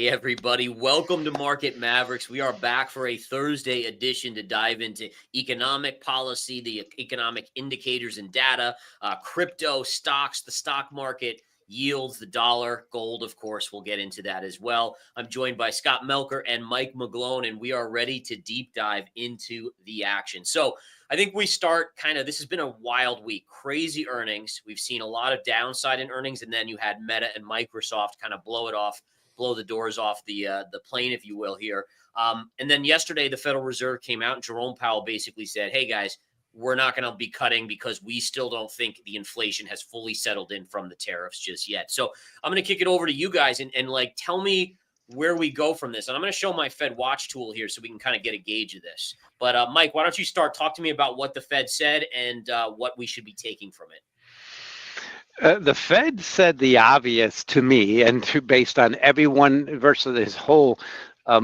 everybody. Welcome to Market Mavericks. We are back for a Thursday edition to dive into economic policy, the economic indicators and data, crypto, stocks, the stock market, yields, the dollar, gold, of course. We'll get into that as well. I'm joined by Scott Melker and Mike McGlone, and we are ready to deep dive into the action. So I think we start this has been a wild week, crazy earnings. We've seen a lot of downside in earnings, and then you had Meta and Microsoft kind of blow the doors off the plane, if you will, here. And then yesterday, the Federal Reserve came out and Jerome Powell basically said, hey, guys, we're not going to be cutting because we still don't think the inflation has fully settled in from the tariffs just yet. So I'm going to kick it over to you guys and tell me where we go from this. And I'm going to show my Fed Watch tool here so we can kind of get a gauge of this. But Mike, why don't you start? Talk to me about what the Fed said and what we should be taking from it. The Fed said the obvious to me, and based on everyone versus his whole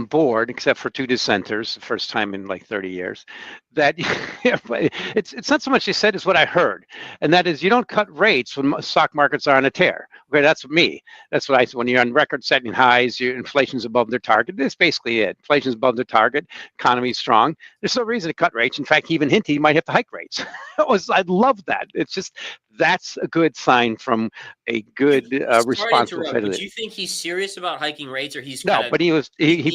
board, except for two dissenters, the first time in like 30 years, that it's not so much they said as what I heard, and that is you don't cut rates when stock markets are on a tear. Okay, that's me. That's what I said. When you're on record-setting highs, your inflation's above their target. That's basically it. Inflation's above their target. Economy's strong. There's no reason to cut rates. In fact, he even hinted he might have to hike rates. I love that. It's just that's a good sign from a good responsible Fed. Do you think he's serious about hiking rates, or he's no? But he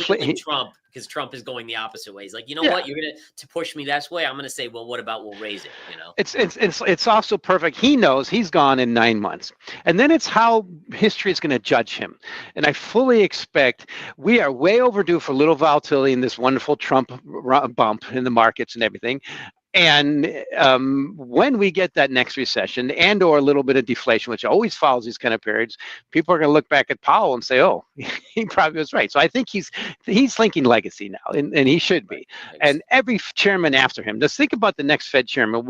played Trump because Trump is going the opposite way. He's like, you know what, you're to push me that way. I'm gonna say, well, what about we'll raise it? You know, it's also perfect. He knows he's gone in 9 months, and then it's how history is going to judge him. And I fully expect we are way overdue for a little volatility in this wonderful Trump bump in the markets and everything. And when we get that next recession and or a little bit of deflation, which always follows these kind of periods, people are going to look back at Powell and say, oh, he probably was right. So I think he's linking legacy now, and he should be. And every chairman after him, just think about the next Fed chairman.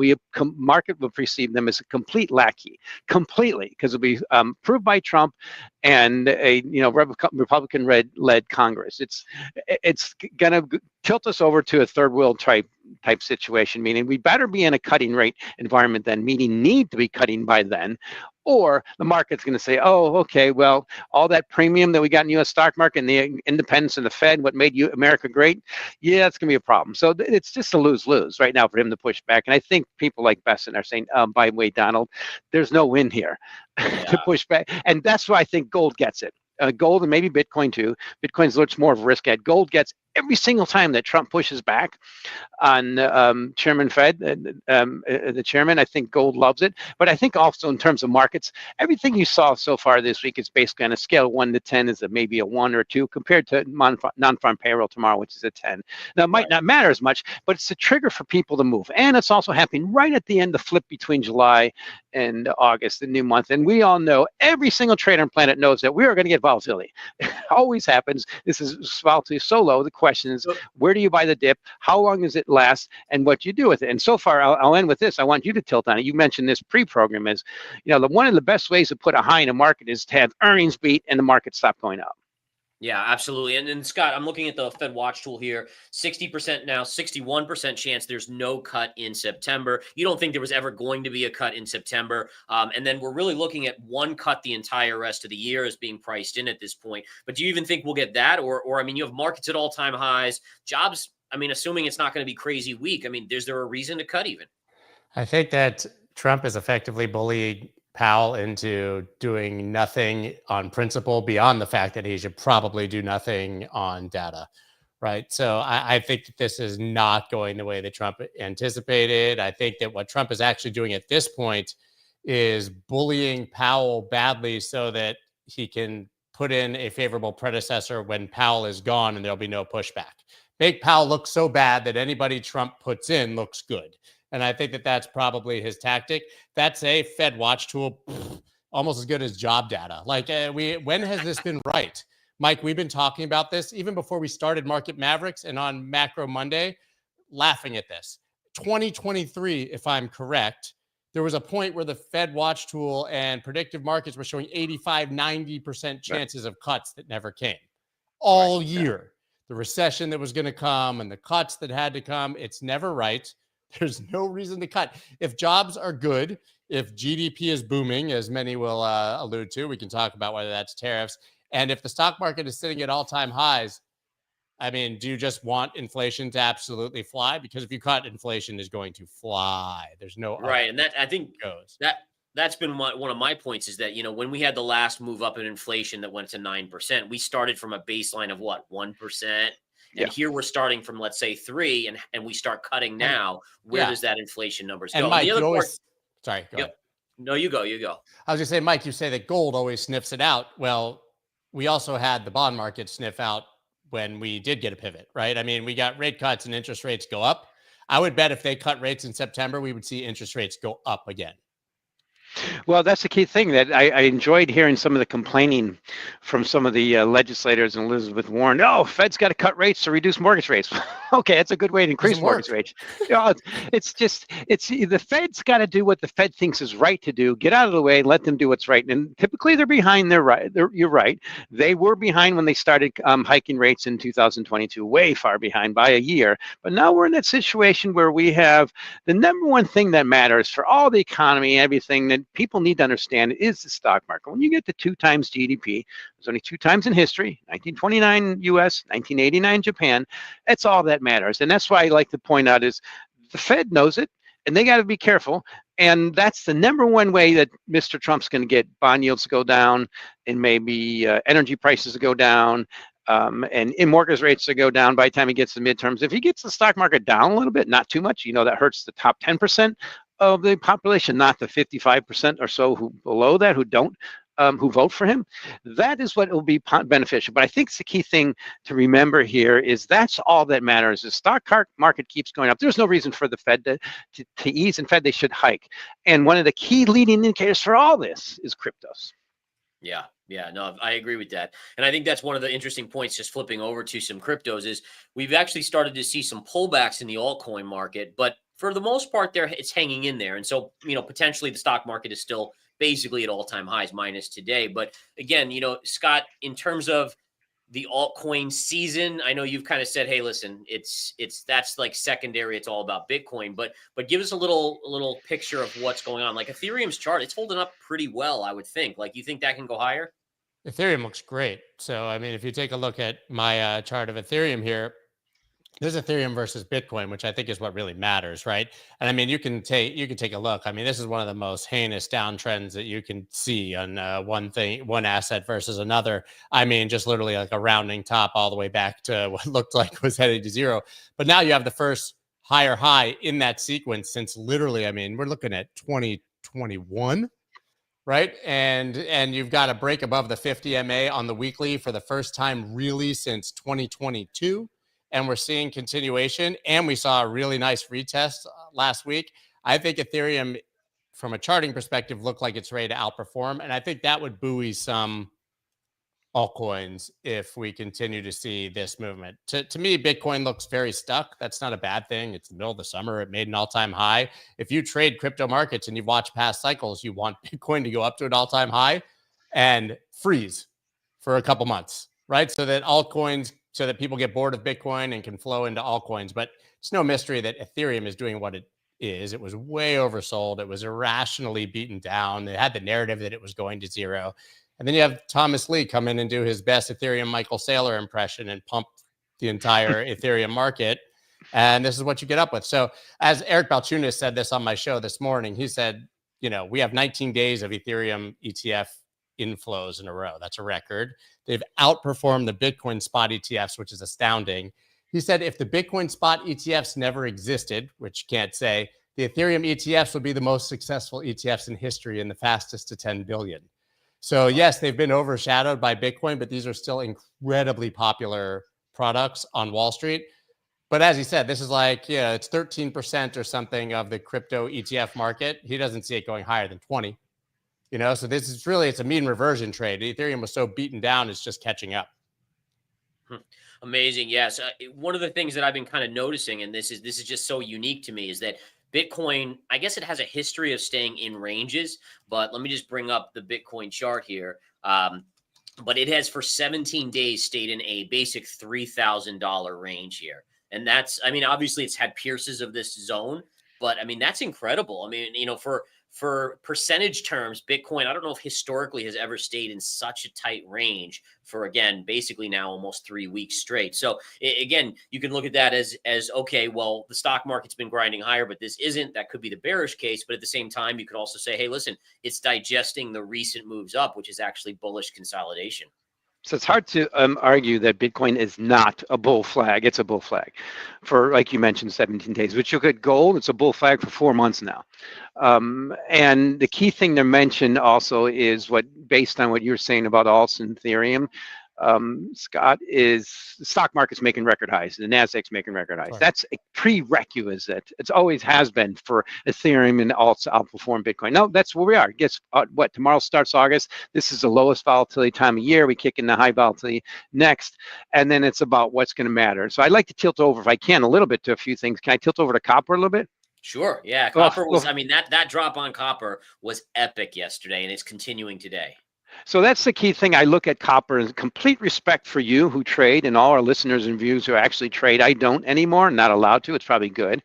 Market will perceive them as a complete lackey, completely, because it'll be approved by Trump and a Republican-led Congress. It's going to tilt us over to a third world type situation, meaning we better be in a cutting rate environment then, meaning need to be cutting by then, or the market's going to say, oh, okay, well, all that premium that we got in the U.S. stock market and the independence of the Fed, what made America great, yeah, it's going to be a problem. So it's just a lose-lose right now for him to push back. And I think people like Besson are saying, by the way, Donald, there's no win here to push back. And that's why I think gold gets it. Gold and maybe Bitcoin too. Bitcoin's much more of a risk at. Gold gets every single time that Trump pushes back on Chairman Fed, the chairman. I think gold loves it. But I think also in terms of markets, everything you saw so far this week is basically on a scale of 1 to 10 is maybe a 1 or 2 compared to non-farm payroll tomorrow, which is a 10. Now, it might not matter as much, but it's a trigger for people to move. And it's also happening right at the end, the flip between July and August, the new month. And we all know, every single trader on the planet knows that we are going to get volatility. It always happens. This is volatility so low. The question is, where do you buy the dip? How long does it last? And what you do with it? And so far, I'll end with this. I want you to tilt on it. You mentioned this pre-program is, one of the best ways to put a high in a market is to have earnings beat and the market stop going up. Yeah, absolutely. And Scott, I'm looking at the Fed Watch tool here. 60% now, 61% chance there's no cut in September. You don't think there was ever going to be a cut in September. And then we're really looking at one cut the entire rest of the year as being priced in at this point. But do you even think we'll get that? Or you have markets at all-time highs, jobs, assuming it's not going to be crazy weak. Is there a reason to cut even? I think that Trump is effectively bullying Powell into doing nothing on principle beyond the fact that he should probably do nothing on data, right? So I think that this is not going the way that Trump anticipated. I think that what Trump is actually doing at this point is bullying Powell badly so that he can put in a favorable predecessor when Powell is gone and there'll be no pushback. Make Powell look so bad that anybody Trump puts in looks good. And I think that that's probably his tactic. That's a Fed Watch tool, almost as good as job data. When has this been right? Mike, we've been talking about this even before we started Market Mavericks and on Macro Monday, laughing at this. 2023, if I'm correct, there was a point where the Fed Watch tool and predictive markets were showing 85, 90% chances of cuts that never came all year. The recession that was going to come and the cuts that had to come, it's never right. There's no reason to cut. If jobs are good, if GDP is booming, as many will allude to, we can talk about whether that's tariffs, And if the stock market is sitting at all-time highs, I mean, do you just want inflation to absolutely fly? Because if you cut, inflation is going to fly. There's no other Right. And that, I think way it goes. that's been one of my points is that, when we had the last move up in inflation that went to 9%, we started from a baseline of what, 1%. And Yeah. here we're starting from, let's say, 3, and we start cutting now. Where Yeah. does that inflation numbers And go? And the Mike, other you part, always, sorry, go yep. ahead. No, you go. I was gonna say, Mike, you say that gold always sniffs it out. Well, we also had the bond market sniff out when we did get a pivot, right? I mean, we got rate cuts and interest rates go up. I would bet if they cut rates in September, we would see interest rates go up again. Well, that's the key thing that I enjoyed hearing some of the complaining from some of the legislators and Elizabeth Warren. Oh, Fed's got to cut rates to reduce mortgage rates. Okay, that's a good way to increase Doesn't mortgage work. rates. It's the Fed's got to do what the Fed thinks is right to do. Get out of the way, let them do what's right. And typically they're behind. They're right. You're right. They were behind when they started hiking rates in 2022, way far behind by a year. But now we're in that situation where we have the number one thing that matters for all the economy, everything that people need to understand is the stock market. When you get to 2 times GDP, there's only 2 times in history, 1929 US, 1989 Japan. That's all that matters. And that's why I like to point out is the Fed knows it, and they got to be careful. And that's the number one way that Mr. Trump's going to get bond yields to go down, and maybe energy prices to go down, and in mortgage rates to go down by the time he gets to midterms. If he gets the stock market down a little bit, not too much, that hurts the top 10% of the population, not the 55% or so who below that who don't, who vote for him. That is what will be beneficial. But I think the key thing to remember here is that's all that matters. The stock market keeps going up. There's no reason for the Fed to ease. In fact, they should hike. And one of the key leading indicators for all this is cryptos. Yeah. No, I agree with that. And I think that's one of the interesting points, just flipping over to some cryptos, is we've actually started to see some pullbacks in the altcoin market, but for the most part there, it's hanging in there. And so, potentially the stock market is still basically at all-time highs minus today. But again, Scott, in terms of the altcoin season, I know you've kind of said, hey, listen, that's like secondary. It's all about Bitcoin, but give us a little picture of what's going on. Like Ethereum's chart, it's holding up pretty well, I would think. Like, you think that can go higher? Ethereum looks great. So, I mean, if you take a look at my chart of Ethereum here, there's Ethereum versus Bitcoin, which I think is what really matters, right? And I mean, you can take a look. I mean, this is one of the most heinous downtrends that you can see on one asset versus another. I mean, just literally like a rounding top all the way back to what looked like was heading to zero. But now you have the first higher high in that sequence since literally, I mean, we're looking at 2021. Right. And you've got a break above the 50 MA on the weekly for the first time really since 2022. And we're seeing continuation. And we saw a really nice retest last week. I think Ethereum, from a charting perspective, looked like it's ready to outperform. And I think that would buoy some altcoins if we continue to see this movement. To me, Bitcoin looks very stuck. That's not a bad thing. It's the middle of the summer. It made an all-time high. If you trade crypto markets and you've watched past cycles, you want Bitcoin to go up to an all-time high and freeze for a couple months, right? So that people get bored of Bitcoin and can flow into altcoins. But it's no mystery that Ethereum is doing what it is. It was way oversold. It was irrationally beaten down. It had the narrative that it was going to zero. And then you have Thomas Lee come in and do his best Ethereum Michael Saylor impression and pump the entire Ethereum market. And this is what you get up with. So as Eric Balchunas said this on my show this morning, he said, we have 19 days of Ethereum ETF inflows in a row. That's a record. They've outperformed the Bitcoin spot ETFs, which is astounding. He said if the Bitcoin spot ETFs never existed, which you can't say, the Ethereum ETFs would be the most successful ETFs in history and the fastest to 10 billion. So yes, they've been overshadowed by Bitcoin, but these are still incredibly popular products on Wall Street. But as he said, this is like, it's 13% or something of the crypto ETF market. He doesn't see it going higher than 20. So this is really, it's a mean reversion trade. Ethereum was so beaten down, it's just catching up. Amazing. Yes. One of the things that I've been kind of noticing, and this is just so unique to me, is that Bitcoin, I guess it has a history of staying in ranges, but let me just bring up the Bitcoin chart here. But it has for 17 days stayed in a basic $3,000 range here. And that's, I mean, obviously it's had pierces of this zone, but I mean, that's incredible. I mean, for percentage terms, Bitcoin, I don't know if historically has ever stayed in such a tight range for, again, basically now almost 3 weeks straight. So again, you can look at that as okay, well, the stock market's been grinding higher, but this isn't. That could be the bearish case. But at the same time, you could also say, hey, listen, it's digesting the recent moves up, which is actually bullish consolidation. So it's hard to argue that Bitcoin is not a bull flag. It's a bull flag for, like you mentioned, 17 days. But you look at gold, it's a bull flag for 4 months now. And the key thing to mention also is based on what you're saying about alts and Ethereum, Scott, is the stock market's making record highs. The Nasdaq's making record highs. Sure. That's a prerequisite. It's always has been for Ethereum and alts to outperform Bitcoin. No, that's where we are. Guess what? Tomorrow starts August. This is the lowest volatility time of year. We kick in the high volatility next, and then it's about what's going to matter. So I'd like to tilt over, if I can, a little bit to a few things. Can I tilt over to copper a little bit? Sure. Yeah. Copper was, I mean, that drop on copper was epic yesterday, and it's continuing today. So that's the key thing. I look at copper as complete respect for you who trade and all our listeners and viewers who actually trade. I don't anymore, not allowed to. It's probably good.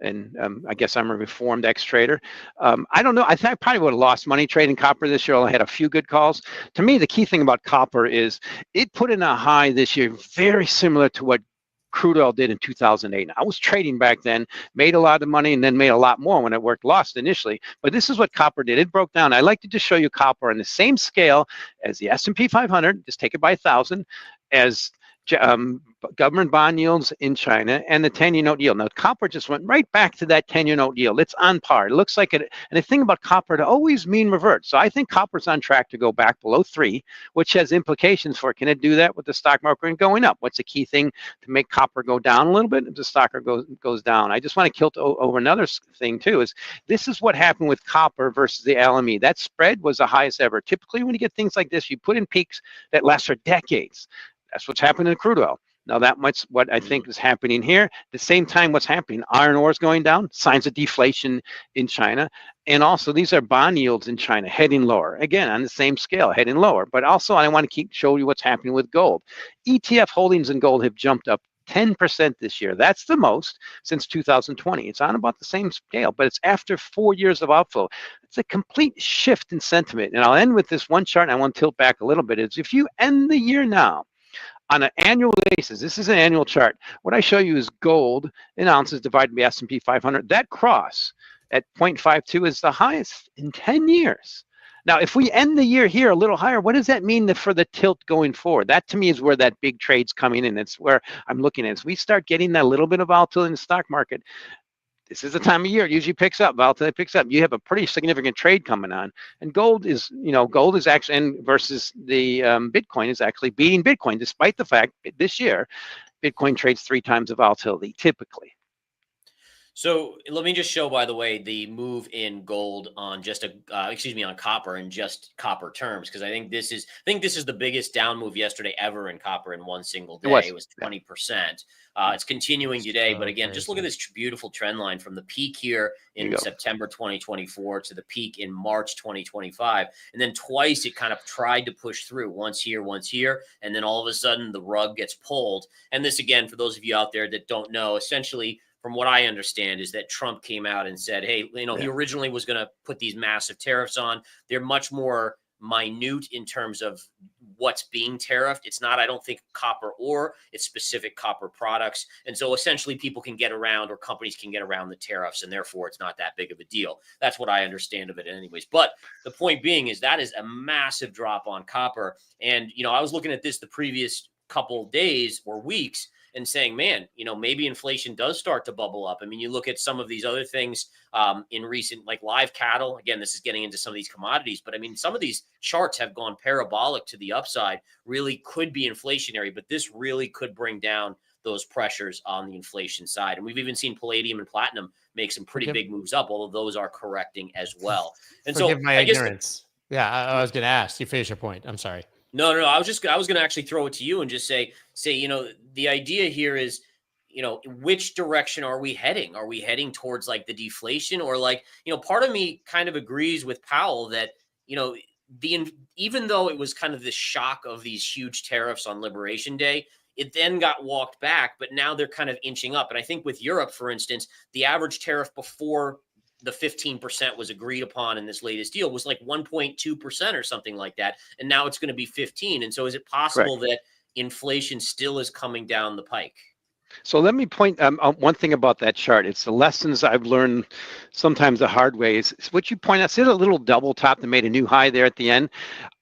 And I guess I'm a reformed ex-trader. I don't know. I think I probably would have lost money trading copper this year. I had a few good calls. To me, the key thing about copper is it put in a high this year very similar to what crude oil did in 2008. I was trading back then, made a lot of money, and then made a lot more when it worked, lost initially. But this is what copper did. It broke down. I like to just show you copper on the same scale as the S&P 500, just take it by 1,000, as government bond yields in China and the 10-year note yield. Now, copper just went right back to that 10-year note yield. It's on par. It looks like it. And the thing about copper, to always mean revert. So I think copper's on track to go back below 3, which has implications for, can it do that with the stock market going up? What's the key thing to make copper go down a little bit if the stock goes down? I just want to tilt over another thing too, is this is what happened with copper versus the LME. That spread was the highest ever. Typically, when you get things like this, you put in peaks that last for decades. That's what's happening in crude oil. Now, that much what I think is happening here. At the same time, what's happening? Iron ore is going down, signs of deflation in China. And also, these are bond yields in China heading lower. Again, on the same scale, heading lower. But also, I want to show you what's happening with gold. ETF holdings in gold have jumped up 10% this year. That's the most since 2020. It's on about the same scale, but it's after 4 years of outflow. It's a complete shift in sentiment. And I'll end with this one chart, and I want to tilt back a little bit. Is if you end the year now, on an annual basis, this is an annual chart. What I show you is gold in ounces divided by S&P 500. That cross at 0.52 is the highest in 10 years. Now, if we end the year here a little higher, what does that mean for the tilt going forward? That, to me, is where that big trade's coming in. It's where I'm looking at. As we start getting that little bit of volatility in the stock market, this is the time of year it usually picks up. Volatility picks up. You have a pretty significant trade coming on, and gold is actually, and versus the Bitcoin is actually beating Bitcoin, despite the fact that this year Bitcoin trades 3 times the volatility typically. So let me just show, by the way, the move in gold on just on copper in just copper terms, because I think this is the biggest down move yesterday ever in copper in one single day. It was 20%. It's continuing today, but again, just look at this beautiful trend line from the peak here in September 2024 to the peak in March 2025, and then twice it kind of tried to push through, once here, and then all of a sudden the rug gets pulled. And this, again, for those of you out there that don't know, essentially, from what I understand, is that Trump came out and said, hey, he originally was going to put these massive tariffs on. They're much more minute in terms of what's being tariffed. It's not, I don't think, copper ore, it's specific copper products. And so essentially people can get around, or companies can get around, the tariffs, and therefore it's not that big of a deal. That's what I understand of it anyways. But the point being is that is a massive drop on copper. And, I was looking at this the previous couple days or weeks and saying, man, maybe inflation does start to bubble up. I mean, you look at some of these other things in recent, like live cattle. Again, this is getting into some of these commodities, but I mean, some of these charts have gone parabolic to the upside, really could be inflationary, but this really could bring down those pressures on the inflation side. And we've even seen palladium and platinum make some pretty big moves up, although those are correcting as well. And Forgive my ignorance. I was going to ask you, finish your point. I'm sorry. No. I was going to actually throw it to you and just say, the idea here is, which direction are we heading? Are we heading towards like the deflation, or like, part of me kind of agrees with Powell that, even though it was kind of this shock of these huge tariffs on Liberation Day, it then got walked back, but now they're kind of inching up. And I think with Europe, for instance, the average tariff before the 15% was agreed upon in this latest deal was like 1.2% or something like that. And now it's going to be 15. And so is it possible Correct. that inflation still is coming down the pike? So let me point one thing about that chart. It's the lessons I've learned sometimes the hard way. Is what you point out. See the little double top that made a new high there at the end?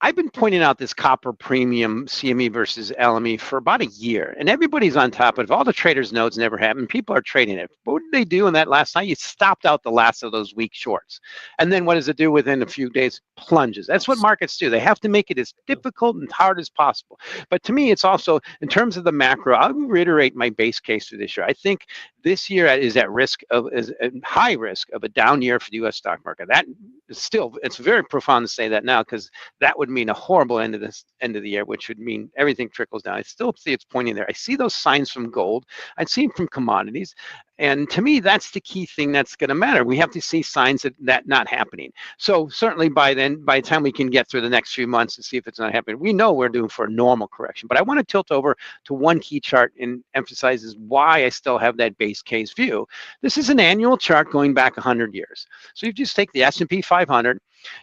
I've been pointing out this copper premium CME versus LME for about a year, and everybody's on top of it. All the traders know it's never happened. People are trading it. But what did they do in that last night? You stopped out the last of those weak shorts. And then what does it do within a few days? Plunges. That's what markets do. They have to make it as difficult and hard as possible. But to me, it's also, in terms of the macro, I'll reiterate my base case for this year. I think this year is at risk of, is at high risk of a down year for the U.S. stock market. That is still, it's very profound to say that now, because that would mean a horrible end of the year, which would mean everything trickles down. I still see it's pointing there. I see those signs from gold. I see them from commodities. And to me, that's the key thing that's going to matter. We have to see signs of that not happening. So certainly by the time we can get through the next few months and see if it's not happening, we know we're due for a normal correction. But I want to tilt over to one key chart and emphasizes why I still have that base case view. This is an annual chart going back 100 years. So you just take the S&P 500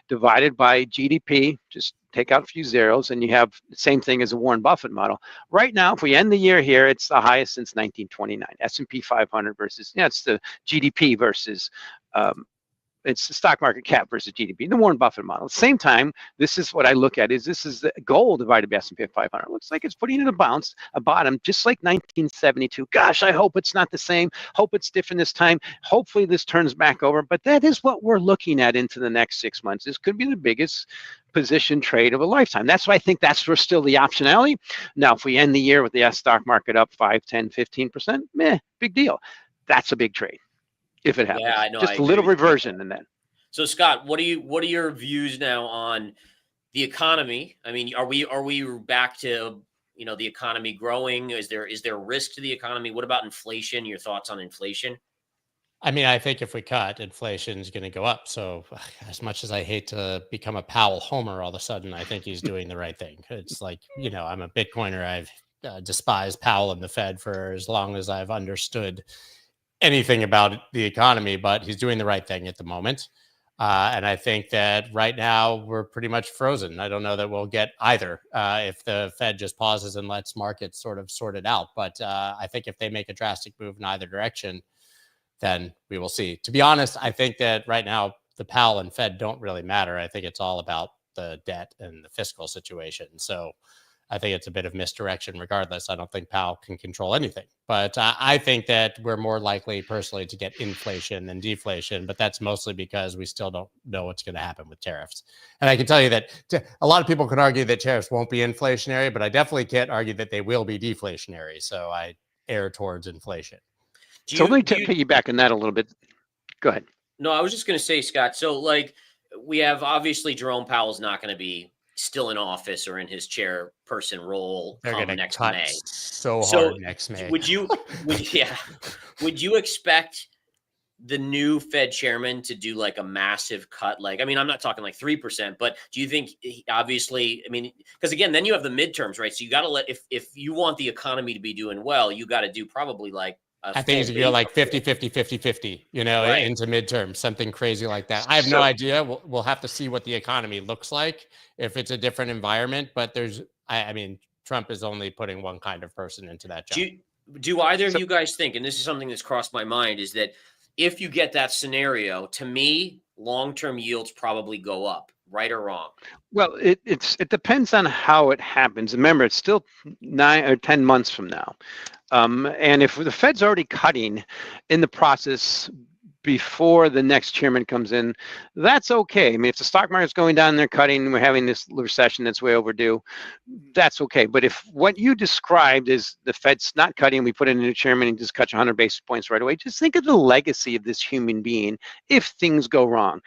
divided by GDP, just take out a few zeros, and you have the same thing as a Warren Buffett model. Right now, if we end the year here, it's the highest since 1929. S&P 500 versus, it's the GDP versus, it's the stock market cap versus GDP, the Warren Buffett model. At the same time, this is what I look at is this is the gold divided by S&P 500. It looks like it's putting in a bottom, just like 1972. Gosh, I hope it's not the same. Hope it's different this time. Hopefully this turns back over. But that is what we're looking at into the next 6 months. This could be the biggest position trade of a lifetime. That's why I think that's for still the optionality. Now, if we end the year with the stock market up 5, 10, 15%, big deal. That's a big trade. If it happens, yeah, I know, just a little reversion in that. So Scott, what are your views now on the economy? I mean, are we back to, the economy growing? Is there risk to the economy? What about inflation? Your thoughts on inflation? I mean, I think if we cut, inflation is going to go up. So as much as I hate to become a Powell homer all of a sudden, I think he's doing the right thing. It's like, I'm a Bitcoiner. I've despised Powell and the Fed for as long as I've understood anything about the economy, but he's doing the right thing at the moment. And I think that right now we're pretty much frozen. I don't know that we'll get either if the Fed just pauses and lets markets sort of sort it out. But I think if they make a drastic move in either direction, then we will see. To be honest, I think that right now the Powell and Fed don't really matter. I think it's all about the debt and the fiscal situation. So I think it's a bit of misdirection regardless. I don't think Powell can control anything. But I think that we're more likely personally to get inflation than deflation. But that's mostly because we still don't know what's going to happen with tariffs. And I can tell you that a lot of people can argue that tariffs won't be inflationary, but I definitely can't argue that they will be deflationary. So I err towards inflation. So let me piggyback on that a little bit. Go ahead. No, I was just going to say, Scott, so we have obviously Jerome Powell's not going to be still in office or in his chairperson role come next May. So hard next May. Would you expect the new Fed chairman to do like a massive cut? I'm not talking like 3%, but do you think obviously, because again, then you have the midterms, right? So you got to if you want the economy to be doing well, you got to do probably like I think it's going to go like 50, 50, 50, 50, right, into midterm, something crazy like that. I have no idea. We'll have to see what the economy looks like if it's a different environment. But Trump is only putting one kind of person into that job. Do either of you guys think, and this is something that's crossed my mind, is that if you get that scenario, to me, long-term yields probably go up, right or wrong? Well, it depends on how it happens. Remember, it's still 9 or 10 months from now. And if the Fed's already cutting in the process before the next chairman comes in, that's okay. If the stock market's going down, they're cutting, we're having this recession that's way overdue, that's okay. But if what you described is the Fed's not cutting, we put in a new chairman and just cut 100 basis points right away, just think of the legacy of this human being if things go wrong.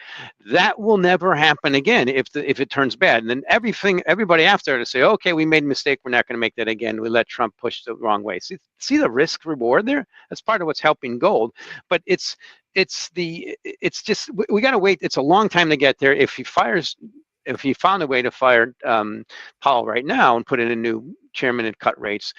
That will never happen again if it turns bad. And then everybody after to say, okay, we made a mistake, we're not going to make that again. We let Trump push the wrong way. See the risk reward there? That's part of what's helping gold. But it's just, we got to wait. It's a long time to get there. If he found a way to fire Powell right now and put in a new chairman and cut rates,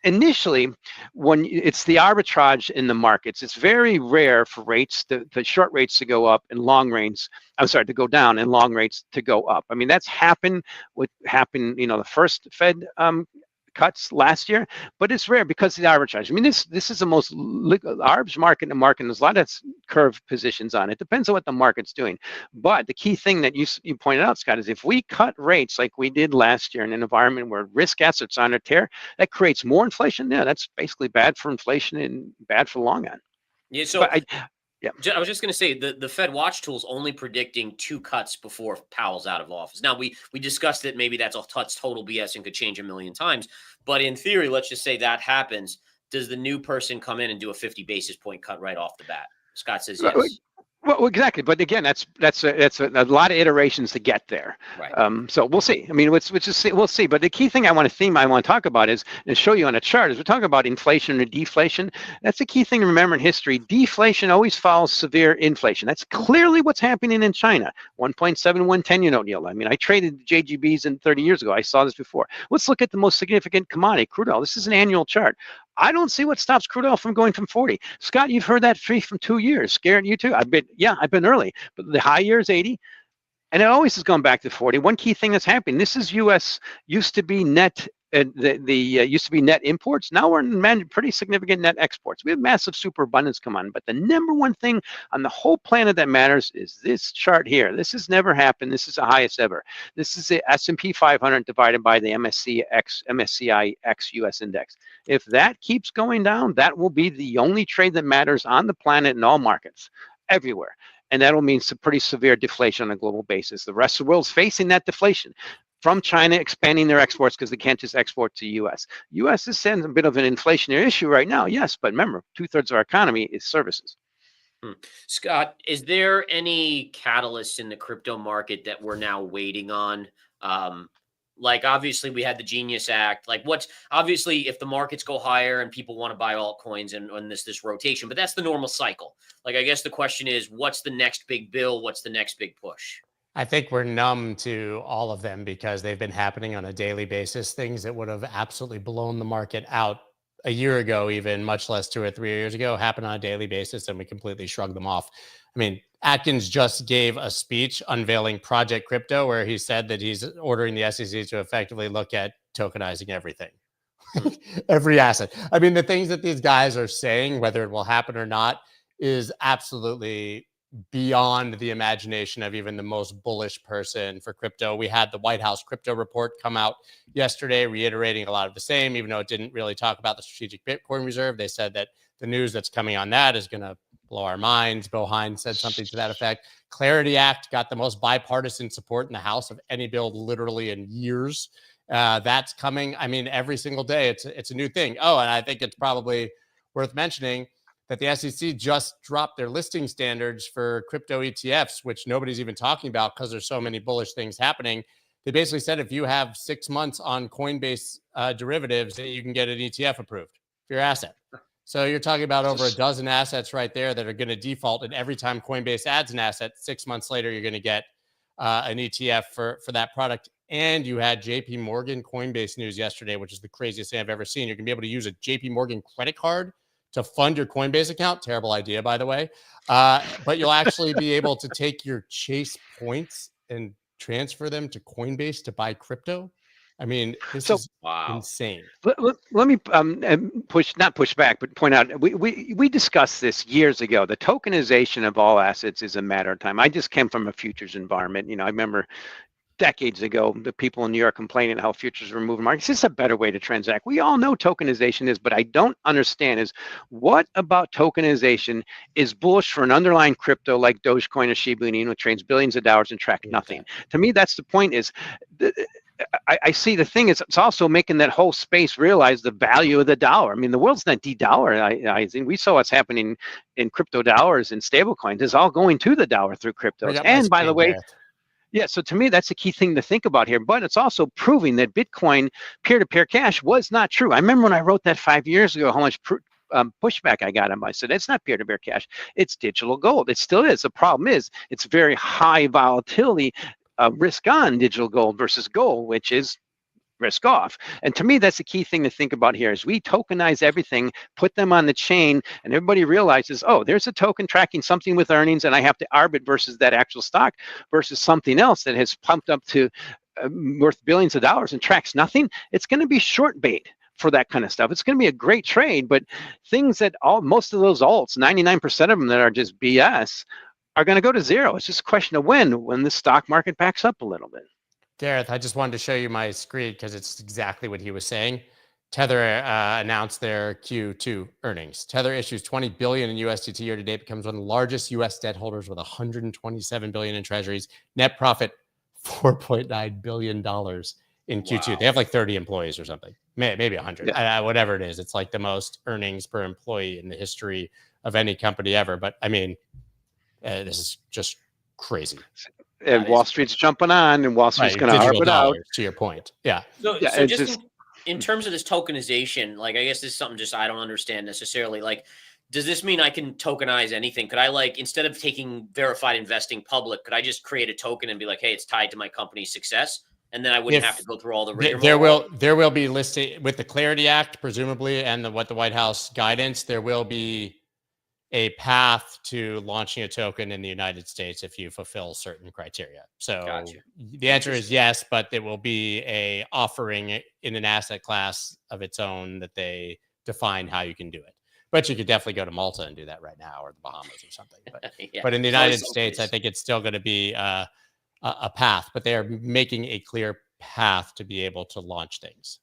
initially when it's the arbitrage in the markets. It's very rare for rates, the short rates to go up and long rates. I'm sorry, to go down and long rates to go up. I mean, that's happened. What happened? The first Fed cuts last year, but it's rare because of the arbitrage. I mean, this is the most arbitrage market in the market. And there's a lot of curve positions on it. Depends on what the market's doing. But the key thing that you pointed out, Scott, is if we cut rates like we did last year in an environment where risk assets are on a tear, that creates more inflation. Yeah, that's basically bad for inflation and bad for the long run. Yeah. So I was just going to say the Fed watch tool is only predicting 2 cuts before Powell's out of office. Now we discussed that maybe that's total BS and could change a million times. But in theory, let's just say that happens. Does the new person come in and do a 50 basis point cut right off the bat? Scott says yes. Well, exactly, but again, that's a lot of iterations to get there. Right. So we'll see. I mean, we'll see. But the key thing I want to talk about is and show you on a chart is we're talking about inflation or deflation. That's the key thing to remember in history. Deflation always follows severe inflation. That's clearly what's happening in China. 1.71 10-year note yield. I mean, I traded JGBs 30 years ago. I saw this before. Let's look at the most significant commodity, crude oil. This is an annual chart. I don't see what stops crude oil from going from 40. Scott, you've heard that from 2 years. Garrett, you too. I've been early, but the high year is 80, and it always has gone back to 40. One key thing that's happening. This is U.S. used to be net. Used to be net imports. Now we're in pretty significant net exports. We have massive superabundance come on. But the number one thing on the whole planet that matters is this chart here. This has never happened. This is the highest ever. This is the S&P 500 divided by the MSCI X US index. If that keeps going down, that will be the only trade that matters on the planet in all markets, everywhere. And that'll mean some pretty severe deflation on a global basis. The rest of the world's facing that deflation from China expanding their exports because they can't just export to the U.S. U.S. is seeing a bit of an inflationary issue right now, yes, but remember, 2/3 of our economy is services. Scott, is there any catalysts in the crypto market that we're now waiting on? Like, obviously, we had the Genius Act. Like, obviously, if the markets go higher and people want to buy altcoins and this rotation, but that's the normal cycle. Like, I guess the question is, what's the next big bill? What's the next big push? I think we're numb to all of them because they've been happening on a daily basis. Things that would have absolutely blown the market out a year ago, even much less 2 or 3 years ago, happen on a daily basis, and we completely shrug them off. I mean, Atkins just gave a speech unveiling Project Crypto, where he said that he's ordering the SEC to effectively look at tokenizing everything, every asset. I mean, the things that these guys are saying, whether it will happen or not, is absolutely beyond the imagination of even the most bullish person for crypto. We had the White House crypto report come out yesterday, reiterating a lot of the same, even though it didn't really talk about the strategic Bitcoin reserve. They said that the news that's coming on that is going to blow our minds. Bill Hines said something to that effect. Clarity Act got the most bipartisan support in the House of any bill literally in years. That's coming. I mean, every single day, it's a new thing. Oh, and I think it's probably worth mentioning that the SEC just dropped their listing standards for crypto ETFs, which nobody's even talking about because there's so many bullish things happening. They basically said if you have 6 months on Coinbase derivatives, that you can get an ETF approved for your asset. So you're talking about over a dozen assets right there that are going to default. And every time Coinbase adds an asset, 6 months later, you're going to get an ETF for that product. And you had JP Morgan Coinbase news yesterday, which is the craziest thing I've ever seen. You're going to be able to use a JP Morgan credit card to fund your Coinbase account. Terrible idea, by the way. But you'll actually be able to take your Chase points and transfer them to Coinbase to buy crypto. I mean, this is insane. Let me not push back, but point out, we discussed this years ago. The tokenization of all assets is a matter of time. I just came from a futures environment. I remember decades ago, the people in New York complaining how futures were moving markets. This is a better way to transact. We all know tokenization is, but I don't understand is what about tokenization is bullish for an underlying crypto like Dogecoin or Shiba Inu, which trades billions of dollars and track nothing. To me, that's the point is, I see the thing is it's also making that whole space realize the value of the dollar. I mean, the world's not de-dollarizing. We saw what's happening in crypto dollars and stablecoins. It's all going to the dollar through cryptos. And by the way, yeah, so to me, that's a key thing to think about here. But it's also proving that Bitcoin peer-to-peer cash was not true. I remember when I wrote that 5 years ago, how much pushback I got on my said it's not peer-to-peer cash, it's digital gold. It still is. The problem is it's very high volatility risk on digital gold versus gold, which is risk off. And to me, that's the key thing to think about here is we tokenize everything, put them on the chain, and everybody realizes, oh, there's a token tracking something with earnings, and I have to arbit versus that actual stock versus something else that has pumped up to worth billions of dollars and tracks nothing. It's going to be short bait for that kind of stuff. It's going to be a great trade, but things that most of those alts, 99% of them that are just BS, are going to go to zero. It's just a question of when the stock market backs up a little bit. Gareth, I just wanted to show you my screen because it's exactly what he was saying. Tether announced their Q2 earnings. Tether issues $20 billion in USDT year to date, becomes one of the largest US debt holders with $127 billion in treasuries. Net profit, $4.9 billion in Q2. Wow. They have like 30 employees or something, maybe 100, yeah. Whatever it is. It's like the most earnings per employee in the history of any company ever. But I mean, this is just crazy. And Wall Street's jumping on, and Wall Street's going to harp it out. To your point, yeah. So just in terms of this tokenization, like I guess this is something just I don't understand necessarily. Like, does this mean I can tokenize anything? Could I, like, instead of taking verified investing public, could I just create a token and be like, hey, it's tied to my company's success? And then I wouldn't have to go through all the rigmarole. There will be listed with the Clarity Act, presumably, and what the White House guidance, there will be a path to launching a token in the United States if you fulfill certain criteria. So the answer is yes, but there will be a offering in an asset class of its own that they define how you can do it. But you could definitely go to Malta and do that right now, or the Bahamas or something. But, but in the United States, I think it's still going to be a path, but they are making a clear path to be able to launch things.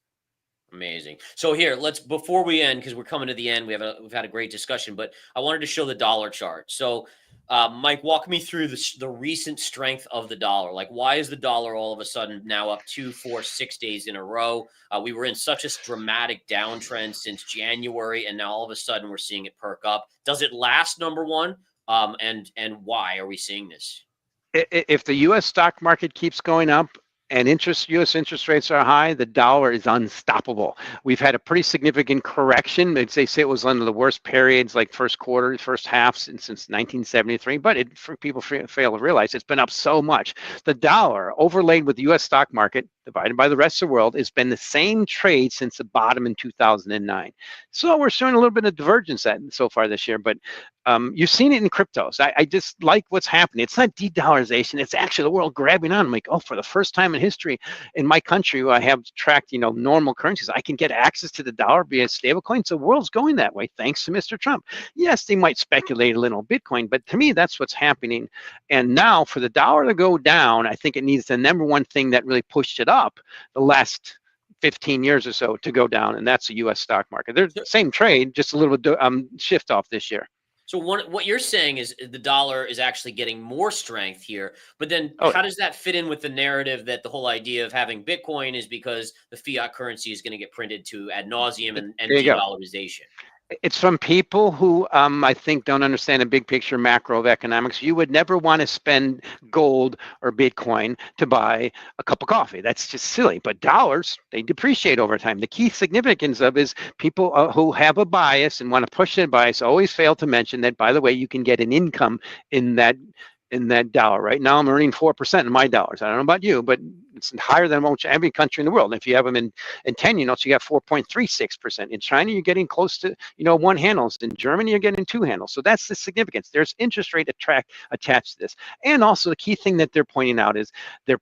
Amazing. So here, before we end, because we're coming to the end, we've had a great discussion, but I wanted to show the dollar chart. So, Mike, walk me through the recent strength of the dollar. Like, why is the dollar all of a sudden now up 2, 4, 6 days in a row? We were in such a dramatic downtrend since January, and now all of a sudden we're seeing it perk up. Does it last, number one? And why are we seeing this? If the U.S. stock market keeps going up, and U.S. interest rates are high, the dollar is unstoppable. We've had a pretty significant correction. They say it was one of the worst periods, like first half since 1973. But for people fail to realize, it's been up so much. The dollar, overlaid with the U.S. stock market, divided by the rest of the world, has been the same trade since the bottom in 2009. So we're showing a little bit of divergence so far this year, but you've seen it in cryptos. I just like what's happening. It's not de-dollarization. It's actually the world grabbing on. I'm like, oh, for the first time in history, in my country, where I have tracked, normal currencies, I can get access to the dollar via stablecoin. So the world's going that way, thanks to Mr. Trump. Yes, they might speculate a little Bitcoin, but to me, that's what's happening. And now for the dollar to go down, I think it needs the number one thing that really pushed it up the last 15 years or so to go down, and that's the U.S. stock market. They're the same trade, just a little bit shift off this year. So what you're saying is the dollar is actually getting more strength here, but then how does that fit in with the narrative that the whole idea of having Bitcoin is because the fiat currency is going to get printed to ad nauseum and de-dollarization? It's from people who I think don't understand the big picture macro of economics. You would never want to spend gold or Bitcoin to buy a cup of coffee. That's just silly. But dollars, they depreciate over time. The key significance of is people who have a bias and want to push that bias always fail to mention that, by the way, you can get an income in that dollar. Right now, I'm earning 4% in my dollars. I don't know about you, but it's higher than almost every country in the world. If you have them in 10 units, you got 4.36%. In China, you're getting close to, one handles. In Germany, you're getting 2 handles. So that's the significance. There's interest rate attached to this. And also the key thing that they're pointing out is they're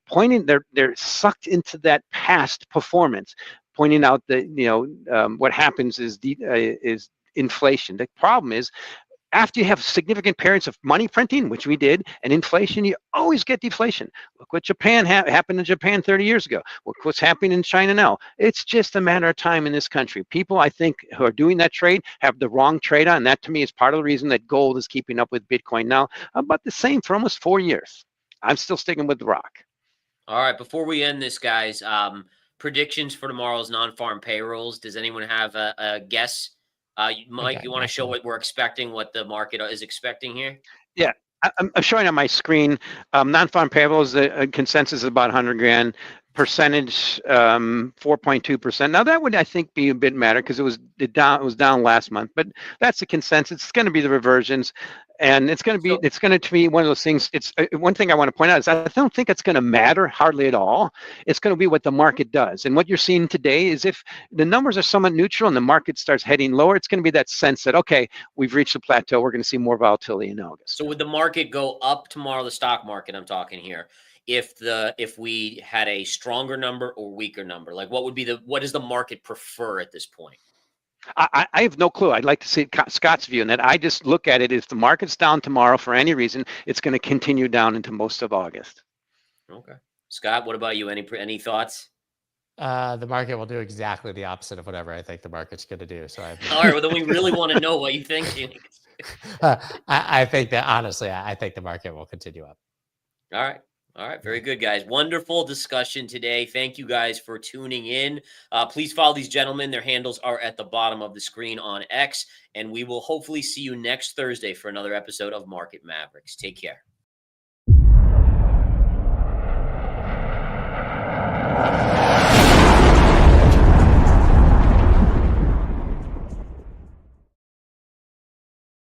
sucked into that past performance, pointing out that, what happens is inflation. The problem is, after you have significant periods of money printing, which we did, and inflation, you always get deflation. Look what Japan happened in Japan 30 years ago. Look what's happening in China now. It's just a matter of time in this country. People, I think, who are doing that trade have the wrong trade on. That, to me, is part of the reason that gold is keeping up with Bitcoin now. About the same for almost 4 years. I'm still sticking with the rock. All right. Before we end this, guys, predictions for tomorrow's non-farm payrolls. Does anyone have a guess? Mike, you want to show what we're expecting, what the market is expecting here? Yeah, I'm showing on my screen. Non-farm payrolls, the consensus is about 100 grand. percentage, 4.2%. Now that would, I think, be a bit matter because it was down last month, but that's the consensus. It's going to be the reversions, and it's going to be one of those things. It's one thing I want to point out is I don't think it's going to matter hardly at all. It's going to be what the market does, and what you're seeing today is if the numbers are somewhat neutral and the market starts heading lower, it's going to be that sense that, okay, we've reached a plateau. We're going to see more volatility in August. So would the market go up tomorrow, the stock market I'm talking here, if we had a stronger number or weaker number? Like what does the market prefer at this point? I have no clue. I'd like to see Scott's view on that. I just look at it, if the market's down tomorrow for any reason, it's going to continue down into most of August. Okay. Scott, what about you? Any thoughts? The market will do exactly the opposite of whatever I think the market's going to do. So all right, well, then we really want to know what you think. I think that, honestly, I think the market will continue up. All right. All right. Very good, guys. Wonderful discussion today. Thank you guys for tuning in. Please follow these gentlemen. Their handles are at the bottom of the screen on X, and we will hopefully see you next Thursday for another episode of Market Mavericks. Take care.